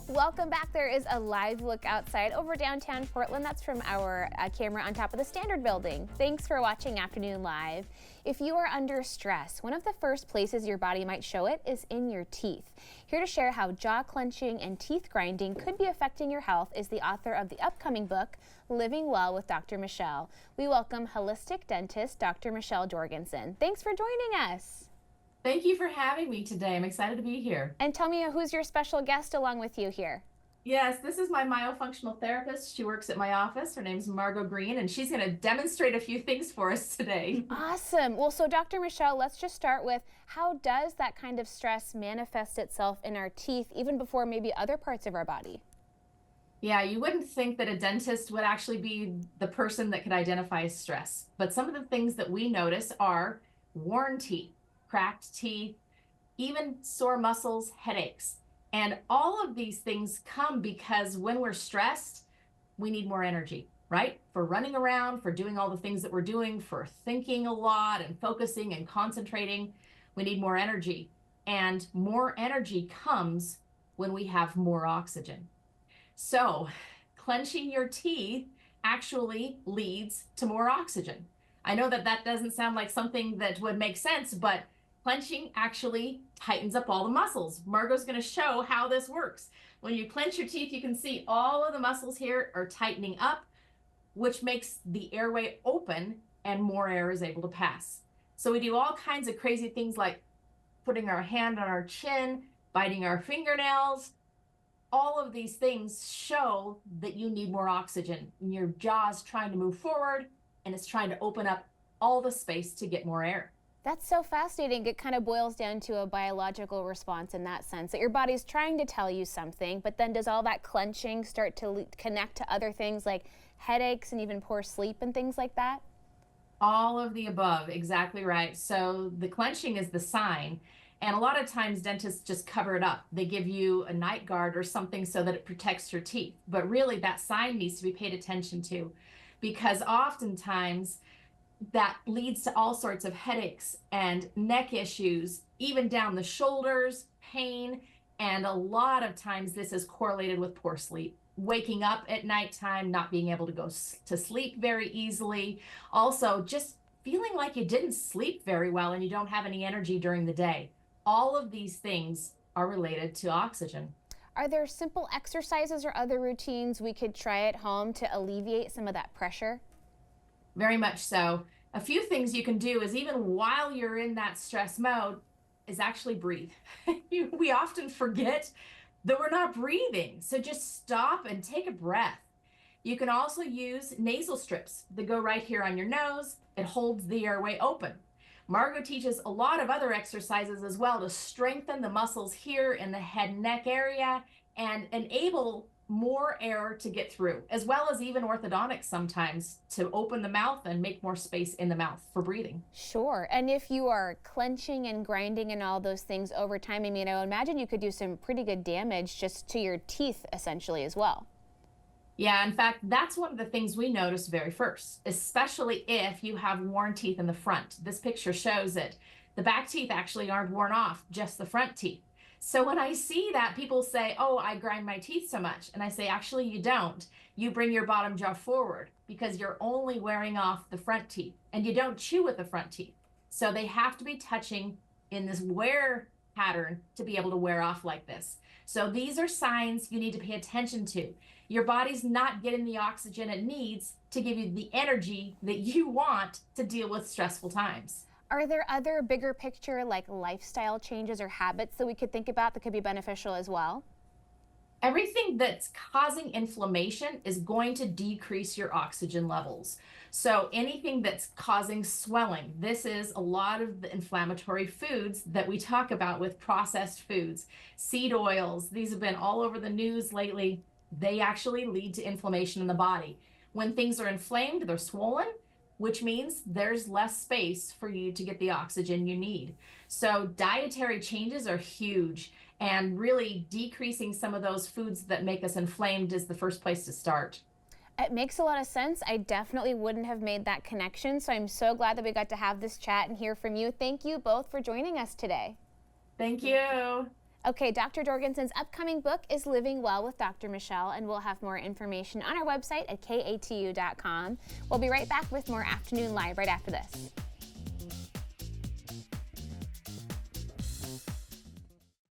Welcome back. There is a live look outside over downtown Portland. That's from our camera on top of the Standard Building. Thanks for watching Afternoon Live. If you are under stress, one of the first places your body might show it is in your teeth. Here to share how jaw clenching and teeth grinding could be affecting your health is the author of the upcoming book, Living Well with Dr. Michelle. We welcome holistic dentist Dr. Michelle Jorgensen. Thanks for joining us. Thank you for having me today. I'm excited to be here. And tell me, who's your special guest along with you here? Yes, this is my myofunctional therapist. She works at my office. Her name's Margot Green, and she's going to demonstrate a few things for us today. Awesome. Well, so Dr. Michelle, let's just start with, how does that kind of stress manifest itself in our teeth, even before maybe other parts of our body? Yeah, you wouldn't think that a dentist would actually be the person that could identify stress. But some of the things that we notice are worn teeth, cracked teeth, even sore muscles, headaches. And all of these things come because when we're stressed, we need more energy, right? For running around, for doing all the things that we're doing, for thinking a lot and focusing and concentrating, we need more energy. And more energy comes when we have more oxygen. So clenching your teeth actually leads to more oxygen. I know that that doesn't sound like something that would make sense, but clenching actually tightens up all the muscles. Margot's going to show how this works. When you clench your teeth, you can see all of the muscles here are tightening up, which makes the airway open and more air is able to pass. So we do all kinds of crazy things like putting our hand on our chin, biting our fingernails. All of these things show that you need more oxygen. Your jaw's trying to move forward and it's trying to open up all the space to get more air. That's so fascinating. It kind of boils down to a biological response in that sense, that your body's trying to tell you something, but then does all that clenching start to connect to other things like headaches and even poor sleep and things like that? All of the above, exactly right. So the clenching is the sign, and a lot of times dentists just cover it up. They give you a night guard or something so that it protects your teeth, but really that sign needs to be paid attention to, because oftentimes that leads to all sorts of headaches and neck issues, even down the shoulders, pain, and a lot of times this is correlated with poor sleep. Waking up at nighttime, not being able to go to sleep very easily. Also, just feeling like you didn't sleep very well and you don't have any energy during the day. All of these things are related to oxygen. Are there simple exercises or other routines we could try at home to alleviate some of that pressure? Very much so. A few things you can do is, even while you're in that stress mode, is actually breathe. We often forget that we're not breathing. So just stop and take a breath. You can also use nasal strips that go right here on your nose. It holds the airway open. Margot teaches a lot of other exercises as well to strengthen the muscles here in the head and neck area and enable more air to get through, as well as even orthodontics sometimes to open the mouth and make more space in the mouth for breathing. Sure. And if you are clenching and grinding and all those things over time, I mean, I imagine you could do some pretty good damage just to your teeth essentially as well. Yeah, in fact, that's one of the things we notice very first, especially if you have worn teeth in the front. This picture shows it. The back teeth actually aren't worn off, just the front teeth. So when I see that, people say, oh, I grind my teeth so much. And I say, actually, you don't. You bring your bottom jaw forward because you're only wearing off the front teeth, and you don't chew with the front teeth. So they have to be touching in this wear pattern to be able to wear off like this. So these are signs you need to pay attention to. Your body's not getting the oxygen it needs to give you the energy that you want to deal with stressful times. Are there other bigger picture like lifestyle changes or habits that we could think about that could be beneficial as well? Everything that's causing inflammation is going to decrease your oxygen levels. So anything that's causing swelling, this is a lot of the inflammatory foods that we talk about with processed foods. Seed oils, these have been all over the news lately. They actually lead to inflammation in the body. When things are inflamed, they're swollen, which means there's less space for you to get the oxygen you need. So dietary changes are huge, and really decreasing some of those foods that make us inflamed is the first place to start. It makes a lot of sense. I definitely wouldn't have made that connection, so I'm so glad that we got to have this chat and hear from you. Thank you both for joining us today. Thank you. Okay, Dr. Jorgensen's upcoming book is Living Well with Dr. Michelle, and we'll have more information on our website at katu.com. We'll be right back with more Afternoon Live right after this.